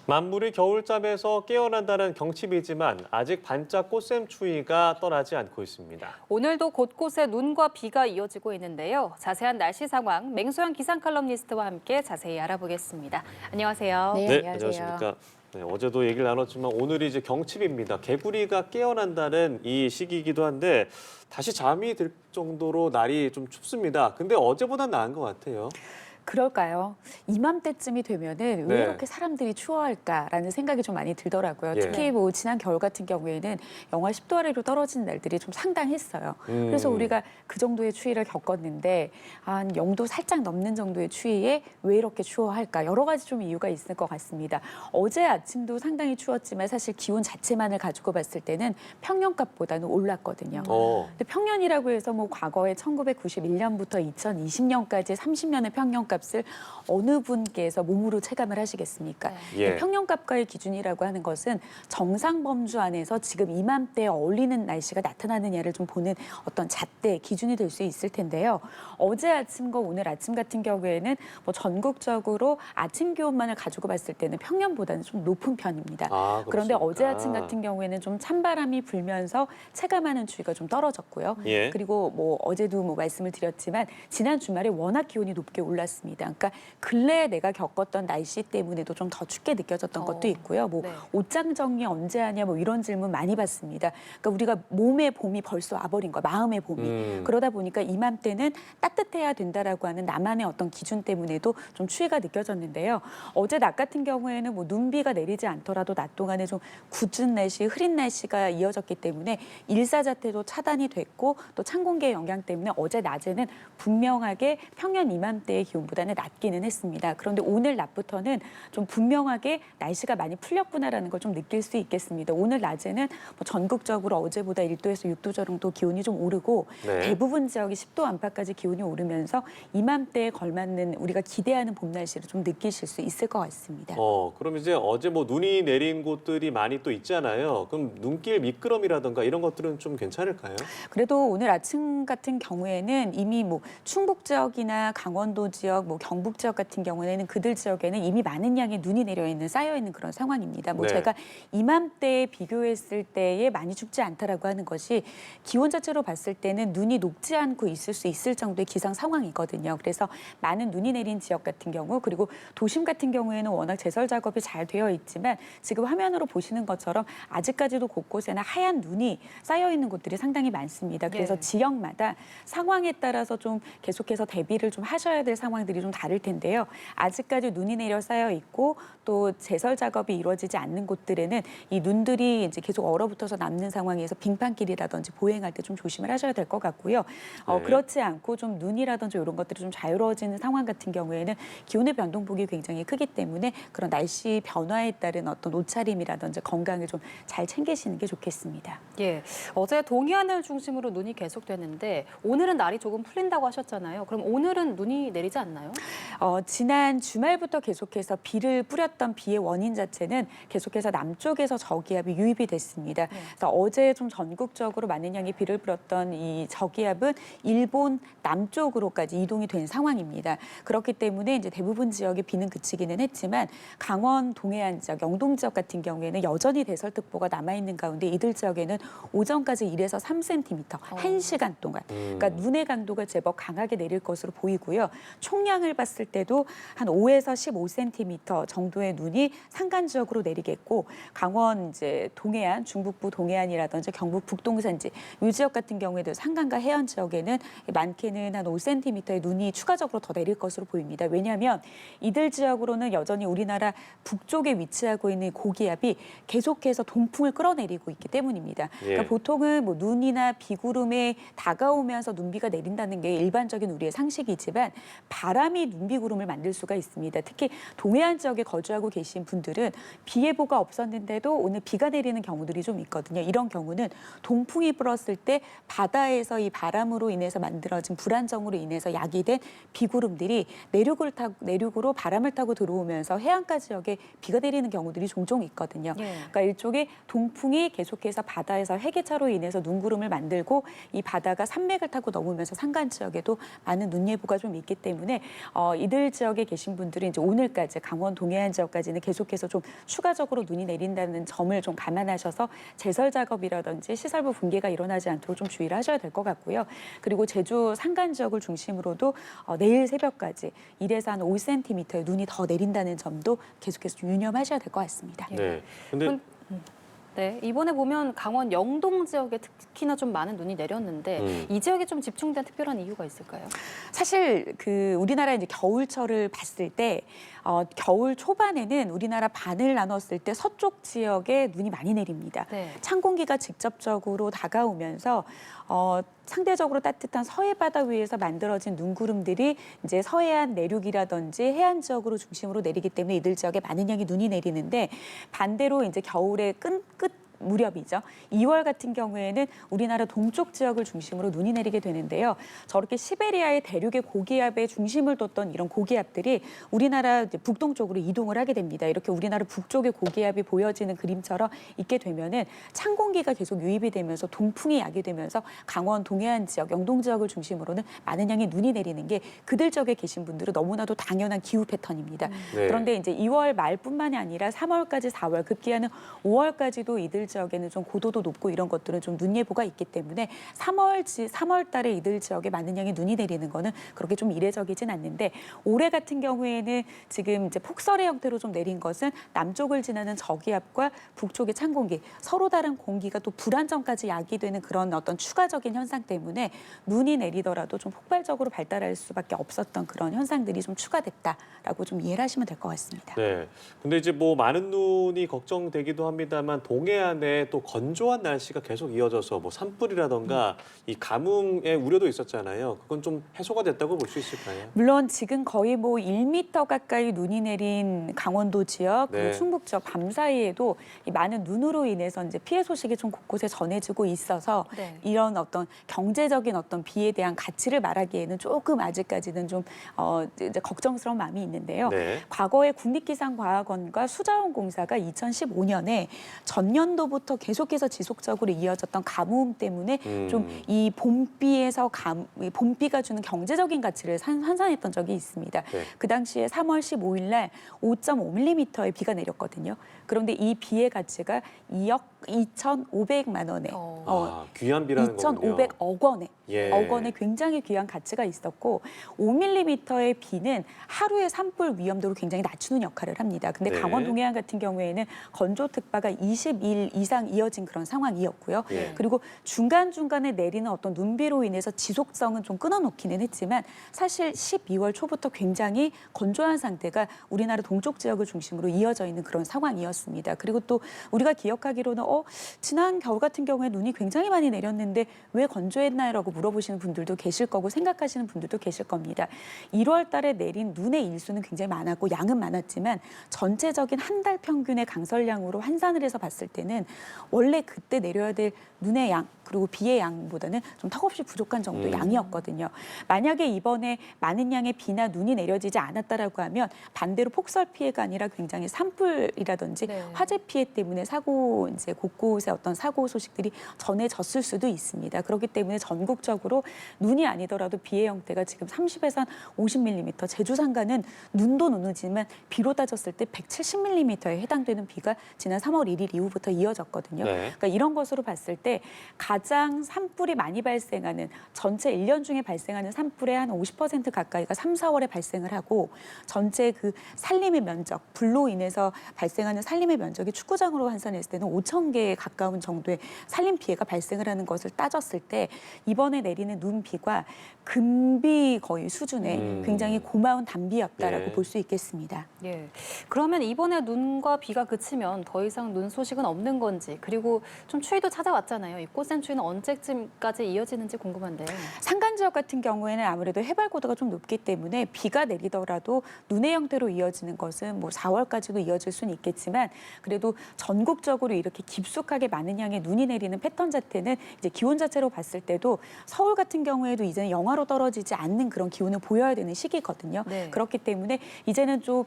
만물이 겨울잠에서 깨어난다는 경칩이지만 아직 반짝 꽃샘 추위가 떠나지 않고 있습니다. 오늘도 곳곳에 눈과 비가 이어지고 있는데요. 자세한 날씨 상황 맹소영 기상 칼럼니스트와 함께 자세히 알아보겠습니다. 안녕하세요. 네, 안녕하십니까. 네, 어제도 얘기를 나눴지만 오늘이 이제 경칩입니다. 개구리가 깨어난다는 이 시기이기도 한데 다시 잠이 들 정도로 날이 좀 춥습니다. 근데 어제보단 나은 것 같아요. 그럴까요? 이맘때쯤이 되면은 왜 네. 이렇게 사람들이 추워할까라는 생각이 좀 많이 들더라고요. 예. 특히 뭐 지난 겨울 같은 경우에는 영하 10도 아래로 떨어지는 날들이 좀 상당했어요. 그래서 우리가 그 정도의 추위를 겪었는데 한 0도 살짝 넘는 정도의 추위에 왜 이렇게 추워할까? 여러 가지 좀 이유가 있을 것 같습니다. 어제 아침도 상당히 추웠지만 사실 기온 자체만을 가지고 봤을 때는 평년값보다는 올랐거든요. 근데 평년이라고 해서 뭐 과거에 1991년부터 2020년까지 30년의 평년값을 어느 분께서 몸으로 체감을 하시겠습니까? 예. 평년값과의 기준이라고 하는 것은 정상 범주 안에서 지금 이맘때에 어울리는 날씨가 나타나느냐를 좀 보는 어떤 잣대 기준이 될 수 있을 텐데요. 어제 아침과 오늘 아침 같은 경우에는 뭐 전국적으로 아침 기온만을 가지고 봤을 때는 평년보다는 좀 높은 편입니다. 그런데 그렇습니까? 어제 아침 같은 경우에는 좀 찬바람이 불면서 체감하는 추위가 좀 떨어졌고요. 예. 그리고 뭐 어제도 뭐 말씀을 드렸지만 지난 주말에 워낙 기온이 높게 올랐습니다. 그러니까 근래에 내가 겪었던 날씨 때문에도 좀 더 춥게 느껴졌던 것도 있고요. 뭐 네. 옷장 정리 언제 하냐 뭐 이런 질문 많이 받습니다. 그러니까 우리가 몸의 봄이 벌써 와버린 거야. 마음의 봄이. 그러다 보니까 이맘때는 따뜻해야 된다라고 하는 나만의 어떤 기준 때문에도 좀 추위가 느껴졌는데요. 어제 낮 같은 경우에는 뭐 눈비가 내리지 않더라도 낮 동안에 좀 궂은 날씨, 흐린 날씨가 이어졌기 때문에 일사 자체도 차단이 됐고 또 찬 공기의 영향 때문에 어제 낮에는 분명하게 평년 이맘때의 기온보다는 낮기는 했습니다. 그런데 오늘 낮부터는 좀 분명하게 날씨가 많이 풀렸구나라는 걸 좀 느낄 수 있겠습니다. 오늘 낮에는 뭐 전국적으로 어제보다 1도에서 6도 정도 기온이 좀 오르고 네. 대부분 지역이 10도 안팎까지 기온이 오르면서 이맘때에 걸맞는 우리가 기대하는 봄 날씨를 좀 느끼실 수 있을 것 같습니다. 그럼 이제 어제 뭐 눈이 내린 곳들이 많이 또 있잖아요. 그럼 눈길 미끄럼이라든가 이런 것들은 좀 괜찮을까요? 그래도 오늘 아침 같은 경우에는 이미 뭐 충북 지역이나 강원도 지역, 뭐 경북 지역 같은 경우에는 그들 지역에는 이미 많은 양의 눈이 내려 있는 쌓여 있는 그런 상황입니다. 뭐 네. 제가 이맘때에 비교했을 때에 많이 춥지 않다라고 하는 것이 기온 자체로 봤을 때는 눈이 녹지 않고 있을 수 있을 정도의 기상 상황이거든요. 그래서 많은 눈이 내린 지역 같은 경우 그리고 도심 같은 경우에는 워낙 제설 작업이 잘 되어 있지만 지금 화면으로 보시는 것처럼 아직까지도 곳곳에나 하얀 눈이 쌓여 있는 곳들이 상당히 많습니다. 그래서 예. 지역마다 상황에 따라서 좀 계속해서 대비를 좀 하셔야 될 상황들이 좀 다를 텐데요. 아직까지 눈이 내려 쌓여 있고 또 제설 작업이 이루어지지 않는 곳들에는 이 눈들이 이제 계속 얼어붙어서 남는 상황에서 빙판길이라든지 보행할 때 좀 조심을 하셔야 될 것 같고요. 네. 그렇지 않고 좀 눈이라든지 이런 것들이 좀 자유로워지는 상황 같은 경우에는 기온의 변동폭이 굉장히 크기 때문에 그런 날씨 변화에 따른 어떤 옷차림이라든지 건강을 좀 잘 챙기시는 게 좋겠습니다. 예, 어제 동해안을 중심으로 눈이 계속됐는데 오늘은 날이 조금 풀린다고 하셨잖아요. 그럼 오늘은 눈이 내리지 않나요? 지난 주말부터 계속해서 비를 뿌렸던 비의 원인 자체는 계속해서 남쪽에서 저기압이 유입이 됐습니다. 그래서 어제 좀 전국적으로 많은 양의 비를 뿌렸던 이 저기압은 일본 남쪽으로까지 이동이 된 상황입니다. 그렇기 때문에 이제 대부분 지역에 비는 그치기는 했지만 강원 동해안 지역, 영동 지역 같은 경우에는 여전히 대설특보가 남아있는 가운데 이들 지역에는 오전까지 1에서 3cm, 1시간 동안. 그러니까 눈의 강도가 제법 강하게 내릴 것으로 보이고요. 총량을 봤을 때도 한 5에서 15cm 정도의 눈이 산간 지역으로 내리겠고 강원 이제 동해안, 중북부 동해안이라든지 경북 북동산지 이 지역 같은 경우에도 산간과 해안 지역에는 많게는 한 5cm의 눈이 추가적으로 더 내릴 것으로 보입니다. 왜냐하면 이들 지역으로는 여전히 우리나라 북쪽에 위치하고 있는 고기압이 계속해서 동풍을 끌어내리고 있기 때문입니다. 그러니까 보통은 뭐 눈이나 비구름에 다가오면서 눈비가 내린다는 게 일반적인 우리의 상식이지만 바람이 눈비구름을 만들 수가 있습니다. 특히 동해안 지역에 거주하고 계신 분들은 비 예보가 없었는데도 오늘 비가 내리는 경우들이 좀 있거든요. 이런 경우는 동풍이 불었을 때 바다에서 이 바람으로 인해서 만들어진 불안정으로 인해서 야기된 비구름들이 내륙으로 바람을 타고 들어오면서 해안가 지역에 비가 내리는 경우들이 종종 있거든요. 그러니까 일종의 동풍이 계속해서 바다에서 해계차로 인해서 눈구름을 만들고 이 바다가 산맥을 타고 넘으면서 산간 지역에도 많은 눈 예보가 좀 있기 때문에 이들 지역에 계신 분들은 이제 오늘까지 강원 동해안 지역까지는 계속해서 좀 추가적으로 눈이 내린다는 점을 좀 감안하셔서 제설 작업이라든지 시설부 붕괴가 일어나지 않도록 좀 주의를 하셔야 될 것 같고요. 그리고 제주 산간 지역을 중심으로도 내일 새벽까지 1에서 한 5cm의 눈이 더 내린다는 점도 계속해서 좀 유념하셔야 될 것 같습니다. 네. 근데 네, 이번에 보면 강원 영동 지역에 특히나 좀 많은 눈이 내렸는데 이 지역에 좀 집중된 특별한 이유가 있을까요? 사실 우리나라 이제 겨울철을 봤을 때 겨울 초반에는 우리나라 반을 나눴을 때 서쪽 지역에 눈이 많이 내립니다. 네. 찬 공기가 직접적으로 다가오면서 상대적으로 따뜻한 서해 바다 위에서 만들어진 눈구름들이 이제 서해안 내륙이라든지 해안 지역으로 중심으로 내리기 때문에 이들 지역에 많은 양의 눈이 내리는데 반대로 이제 겨울의 끝 무렵이죠. 2월 같은 경우에는 우리나라 동쪽 지역을 중심으로 눈이 내리게 되는데요. 저렇게 시베리아의 대륙의 고기압에 중심을 뒀던 이런 고기압들이 우리나라 이제 북동쪽으로 이동을 하게 됩니다. 이렇게 우리나라 북쪽의 고기압이 보여지는 그림처럼 있게 되면은 찬 공기가 계속 유입이 되면서 동풍이 야기되면서 강원 동해안 지역, 영동 지역을 중심으로는 많은 양의 눈이 내리는 게 그들 지역에 계신 분들은 너무나도 당연한 기후 패턴입니다. 네. 그런데 이제 2월 말뿐만이 아니라 3월까지 4월, 급기야는 5월까지도 이들 지역에는 좀 고도도 높고 이런 것들은 좀 눈 예보가 있기 때문에 3월 달에 이들 지역에 많은 양의 눈이 내리는 거는 그렇게 좀 이례적이진 않는데 올해 같은 경우에는 지금 이제 폭설의 형태로 좀 내린 것은 남쪽을 지나는 저기압과 북쪽의 찬 공기, 서로 다른 공기가 또 불안정까지 야기되는 그런 어떤 추가적인 현상 때문에 눈이 내리더라도 좀 폭발적으로 발달할 수밖에 없었던 그런 현상들이 좀 추가됐다라고 좀 이해를 하시면 될 것 같습니다. 네. 근데 이제 뭐 많은 눈이 걱정되기도 합니다만 동해안에 또 건조한 날씨가 계속 이어져서 뭐 산불이라던가 이 가뭄의 우려도 있었잖아요. 그건 좀 해소가 됐다고 볼 수 있을까요? 물론 지금 거의 뭐 1m 가까이 눈이 내린 강원도 지역, 그리고 네. 충북 지역 밤 사이에도 이 많은 눈으로 인해서 이제 피해 소식이 좀 곳곳에 전해지고 있어서 네. 이런 어떤 경제적인 어떤 비에 대한 가치를 말하기에는 조금 아직까지는 좀 이제 걱정스러운 마음이 있는데요. 네. 과거에 국립기상과학원과 수자원공사가 2015년에 전년도부터 계속해서 지속적으로 이어졌던 가뭄 때문에 좀 이 봄비가 주는 경제적인 가치를 환산했던 적이 있습니다. 네. 그 당시에 3월 15일 날 5.5mm의 비가 내렸거든요. 그런데 이 비의 가치가 2억 2,500만 원에 귀한 비라는 거군요. 2,500억 원에 예. 억 원의 굉장히 귀한 가치가 있었고 5mm의 비는 하루의 산불 위험도를 굉장히 낮추는 역할을 합니다. 근데 네. 강원 동해안 같은 경우에는 건조 특파가 20일 이상 이어진 그런 상황이었고요. 예. 그리고 중간중간에 내리는 어떤 눈비로 인해서 지속성은 좀 끊어놓기는 했지만 사실 12월 초부터 굉장히 건조한 상태가 우리나라 동쪽 지역을 중심으로 이어져 있는 그런 상황이었습니다. 그리고 또 우리가 기억하기로는 지난 겨울 같은 경우에 눈이 굉장히 많이 내렸는데 왜 건조했나요라고 물어보시는 분들도 계실 거고 생각하시는 분들도 계실 겁니다. 1월 달에 내린 눈의 일수는 굉장히 많았고 양은 많았지만 전체적인 한 달 평균의 강설량으로 환산을 해서 봤을 때는 원래 그때 내려야 될 눈의 양 그리고 비의 양보다는 좀 턱없이 부족한 정도의 양이었거든요. 만약에 이번에 많은 양의 비나 눈이 내려지지 않았다라고 하면 반대로 폭설 피해가 아니라 굉장히 산불이라든지 네. 화재 피해 때문에 이제 곳곳에 어떤 사고 소식들이 전해졌을 수도 있습니다. 그렇기 때문에 전국적으로 눈이 아니더라도 비의 형태가 지금 30에서 한 50mm, 제주 산간은 눈도 눈이지만 비로 따졌을 때 170mm에 해당되는 비가 지난 3월 1일 이후부터 이어졌거든요. 네. 그러니까 이런 것으로 봤을 때 가장 산불이 많이 발생하는 전체 1년 중에 발생하는 산불의 한 50% 가까이가 3, 4월에 발생을 하고 전체 그 산림의 면적, 불로 인해서 발생하는 산림의 면적이 축구장으로 환산했을 때는 5,000개에 가까운 정도의 산림 피해가 발생을 하는 것을 따졌을 때 이번에 내리는 눈비가 금비 거의 수준의 굉장히 고마운 단비였다라고 예. 볼 수 있겠습니다. 예. 그러면 이번에 눈과 비가 그치면 더 이상 눈 소식은 없는 건지, 그리고 좀 추위도 찾아왔잖아요. 이 꽃샘 추위는 언제쯤까지 이어지는지 궁금한데요. 산간 지역 같은 경우에는 아무래도 해발 고도가 좀 높기 때문에 비가 내리더라도 눈의 형태로 이어지는 것은 뭐 4월까지도 이어질 수는 있겠지만 그래도 전국적으로 이렇게 깊숙하게 많은 양의 눈이 내리는 패턴 자체는 이제 기온 자체로 봤을 때도 서울 같은 경우에도 이제는 영하로 떨어지지 않는 그런 기온을 보여야 되는 시기거든요. 네. 그렇기 때문에 이제는 좀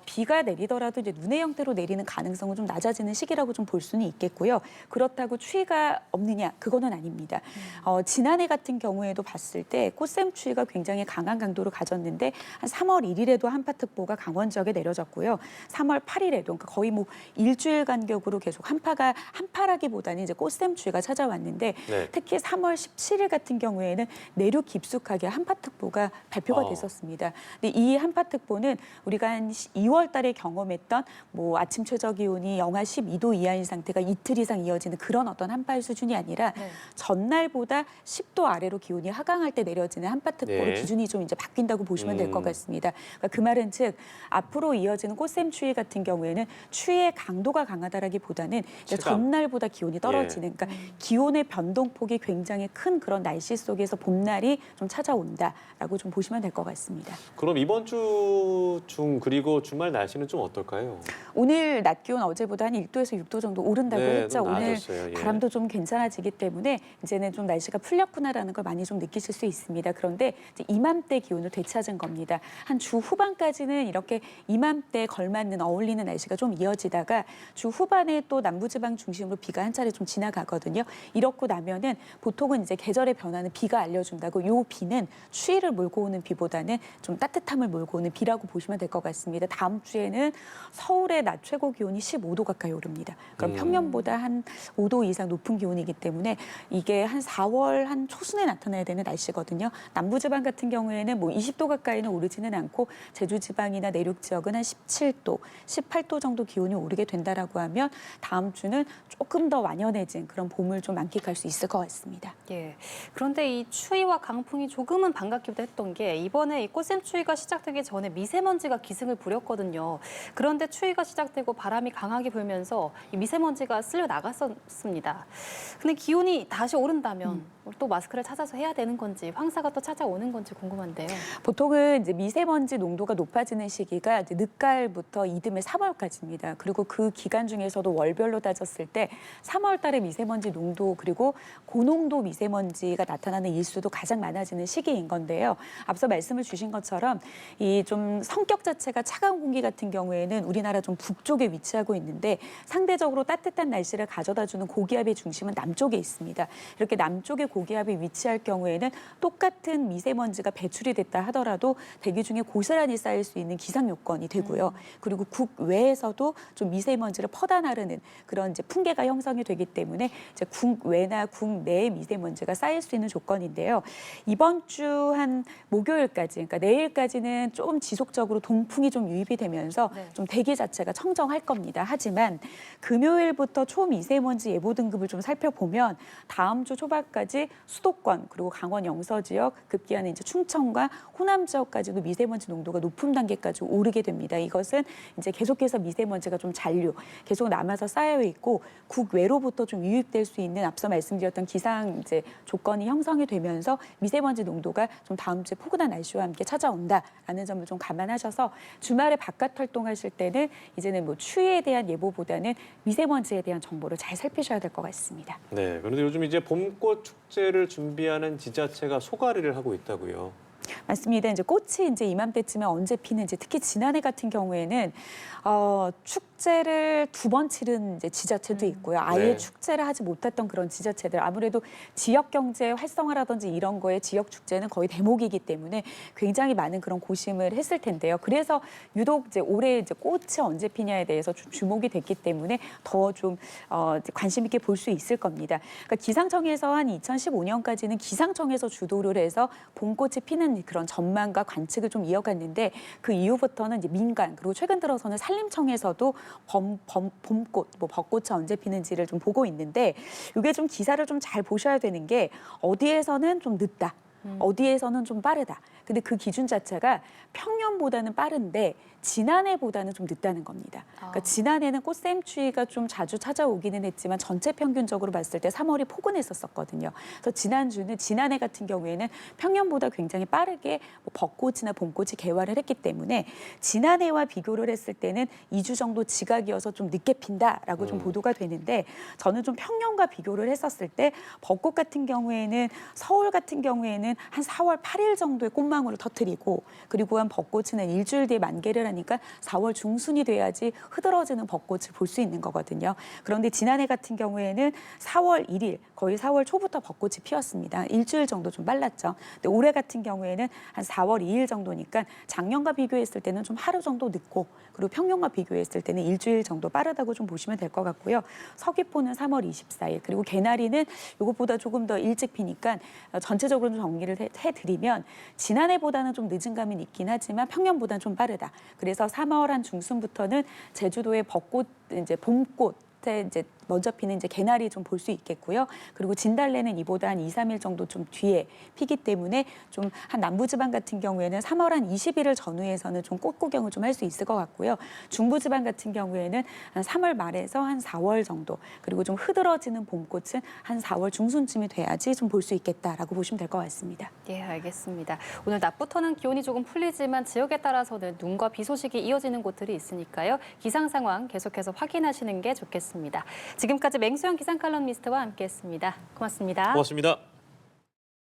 비가 내리더라도 이제 눈의 형태로 내리는 가능성은 좀 낮아지는 시기라고 좀 볼 수 수는 있겠고요. 그렇다고 추위가 없느냐? 그거는 아닙니다. 지난해 같은 경우에도 봤을 때 꽃샘추위가 굉장히 강한 강도를 가졌는데 한 3월 1일에도 한파특보가 강원 지역에 내려졌고요. 3월 8일에도 그러니까 거의 뭐 일주일 간격으로 계속 한파라기보다는 이제 꽃샘추위가 찾아왔는데 네. 특히 3월 17일 같은 경우에는 내륙 깊숙하게 한파특보가 발표가 어. 됐었습니다. 근데 이 한파특보는 우리가 한 2월 달에 경험했던 뭐 아침 최저 기온이 영하 12도 이하인 상태가 이틀 이상 이어지는 그런 어떤 한파의 수준이 아니라 네. 전날보다 10도 아래로 기온이 하강할 때 내려지는 한파특보로 네. 기준이 좀 이제 바뀐다고 보시면 될 것 같습니다. 그러니까 그 말은 즉 앞으로 이어지는 꽃샘추위 같은 경우에는 추위의 강도가 강하다라기보다는 이제 체감. 전날보다 기온이 떨어지는 그러니까 기온의 변동폭이 굉장히 큰 그런 날씨 속에서 봄날이 좀 찾아온다라고 좀 보시면 될 것 같습니다. 그럼 이번 주 중 그리고 주말 날씨는 좀 어떨까요? 오늘 낮 기온 어제보다 한 1도에서 6도 정도 오른다고 네, 했죠. 좀 오늘 나아졌어요. 예. 바람도 좀 괜찮아지기 때문에 이제는 좀 날씨가 풀렸구나라는 걸 많이 좀 느끼실 수 있습니다. 그런데 이제 이맘때 기온을 되찾은 겁니다. 한 주 후반까지는 이렇게 이맘때 걸맞는 어울리는 날씨가 좀 이어지다가 주 후반에 또 남부지방 중심으로 비가 한 차례 좀 지나가거든요. 이렇고 나면은 보통은 이제 계절의 변화는 비가 알려준다고 요 비는 추위를 몰고 오는 비보다는 좀 따뜻함을 몰고 오는 비라고 보시면 될 것 같습니다. 다음 주에는 서울의 낮 최고 기온이 15도 가까이 오릅니다. 그럼 평년보다 한 5도 이상 높은 기온이기 때문에 이게 한 4월 한 초순에 나타나야 되는 날씨거든요. 남부지방 같은 경우에는 뭐 20도 가까이는 오르지는 않고 제주지방이나 내륙 지역은 한 17도, 18도 정도 기온이 오르게 된다라고 하면 다음 주는 조금 더 완연해진 그런 봄을 좀 만끽할 수 있을 것 같습니다. 예. 그런데 이 추위와 강풍이 조금은 반갑기도 했던 게 이번에 이 꽃샘추위가 시작되기 전에 미세먼지가 기승을 부렸거든요. 그런데 추위가 시작되고 바람이 강하게 불면서 이 미세먼지가 쓸려 나갔었습니다. 근데 기온이 다시 오른다면 또 마스크를 찾아서 해야 되는 건지 황사가 또 찾아오는 건지 궁금한데요. 보통은 이제 미세먼지 농도가 높아지는 시기가 이제 늦가을부터 이듬해 3월까지입니다. 그리고 그 기간 중에서도 월별로 따졌을 때 3월 달에 미세먼지 농도 그리고 고농도 미세먼지가 나타나는 일수도 가장 많아지는 시기인 건데요. 앞서 말씀을 주신 것처럼 이 좀 성격 자체가 차가운 공기 같은 경우에는 우리나라 좀 북쪽에 위치하고 있는데 상대적으로 따뜻한 날씨를 가져다주는 고기압의 중심은 남쪽에 있습니다. 이렇게 남쪽에 고기압이 위치할 경우에는 똑같은 미세먼지가 배출이 됐다 하더라도 대기 중에 고스란히 쌓일 수 있는 기상 요건이 되고요. 그리고 국외에서도 좀 미세먼지를 퍼다 나르는 그런 이제 풍계가 형성이 되기 때문에 이제 국외나 국내의 미세먼지가 쌓일 수 있는 조건인데요. 이번 주 한 목요일까지, 그러니까 내일까지는 조금 지속적으로 동풍이 좀 유입이 되면서 네. 좀 대기 자체가 청정할 겁니다. 하지만 금요일부터 초미세먼지 예보 등급을 좀 살펴보면 다음 주 초반까지 수도권 그리고 강원 영서 지역 급기야는 이제 충청과 호남 지역까지도 미세먼지 농도가 높은 단계까지 오르게 됩니다. 이것은 이제 계속해서 미세먼지가 좀 잔류 계속 남아서 쌓여 있고 국외로부터 좀 유입될 수 있는 앞서 말씀드렸던 기상 이제 조건이 형성이 되면서 미세먼지 농도가 좀 다음 주에 포근한 날씨와 함께 찾아온다라는 점을 좀 감안하셔서 주말에 바깥 활동하실 때는 이제는 뭐 추위에 대한 예보보다는 미세먼지에 대한 정보를 잘 살피셔야 될 것 같습니다. 네. 그런데 요즘 이제 봄꽃 축제를 준비하는 지자체가 소가리를 하고 있다고요. 맞습니다. 이제 꽃이 이제 이맘때쯤에 언제 피는지 특히 지난해 같은 경우에는 축제를 2번 치른 이제 지자체도 있고요. 아예 네. 축제를 하지 못했던 그런 지자체들 아무래도 지역 경제 활성화라든지 이런 거에 지역 축제는 거의 대목이기 때문에 굉장히 많은 그런 고심을 했을 텐데요. 그래서 유독 이제 올해 이제 꽃이 언제 피냐에 대해서 좀 주목이 됐기 때문에 더 좀 관심 있게 볼 수 있을 겁니다. 그러니까 기상청에서 한 2015년까지는 기상청에서 주도를 해서 봄꽃이 피는 그런 전망과 관측을 좀 이어갔는데 그 이후부터는 이제 민간 그리고 최근 들어서는 산림청에서도 봄꽃, 뭐 벚꽃이 언제 피는지를 좀 보고 있는데 이게 좀 기사를 좀 잘 보셔야 되는 게 어디에서는 좀 늦다. 어디에서는 좀 빠르다. 근데 그 기준 자체가 평년보다는 빠른데 지난해보다는 좀 늦다는 겁니다. 그러니까 지난해는 꽃샘추위가 좀 자주 찾아오기는 했지만 전체 평균적으로 봤을 때 3월이 포근했었거든요. 그래서 지난해 같은 경우에는 평년보다 굉장히 빠르게 뭐 벚꽃이나 봄꽃이 개화를 했기 때문에 지난해와 비교를 했을 때는 2주 정도 지각이어서 좀 늦게 핀다라고 좀 보도가 되는데 저는 좀 평년과 비교를 했었을 때 벚꽃 같은 경우에는 서울 같은 경우에는 경우에는 한 4월 8일 정도의 꽃망울을 터뜨리고 그리고 한 벚꽃은 일주일 뒤에 만개를 하니까 4월 중순이 돼야지 흐드러지는 벚꽃을 볼 수 있는 거거든요. 그런데 지난해 같은 경우에는 4월 1일 거의 4월 초부터 벚꽃이 피었습니다. 일주일 정도 좀 빨랐죠. 근데 올해 같은 경우에는 한 4월 2일 정도니까 작년과 비교했을 때는 좀 하루 정도 늦고 그리고 평년과 비교했을 때는 일주일 정도 빠르다고 좀 보시면 될 것 같고요. 서귀포는 3월 24일 그리고 개나리는 이것보다 조금 더 일찍 피니까 전체적으로 좀 정리를 해드리면 지난해보다는 좀 늦은 감이 있긴 하지만 평년보다는 좀 빠르다. 그래서 3월 한 중순부터는 제주도의 벚꽃 이제 봄꽃에 이제 먼저 피는 이제 개나리 좀 볼 수 있겠고요. 그리고 진달래는 이보다 한 2, 3일 정도 좀 뒤에 피기 때문에 좀 한 남부지방 같은 경우에는 3월 한 20일을 전후해서는 좀 꽃 구경을 좀 할 수 있을 것 같고요. 중부지방 같은 경우에는 한 3월 말에서 한 4월 정도 그리고 좀 흐드러지는 봄꽃은 한 4월 중순쯤이 돼야지 좀 볼 수 있겠다라고 보시면 될 것 같습니다. 예, 알겠습니다. 오늘 낮부터는 기온이 조금 풀리지만 지역에 따라서는 눈과 비 소식이 이어지는 곳들이 있으니까요. 기상 상황 계속해서 확인하시는 게 좋겠습니다. 지금까지 맹수영 기상칼럼니스트와 함께했습니다. 고맙습니다. 고맙습니다.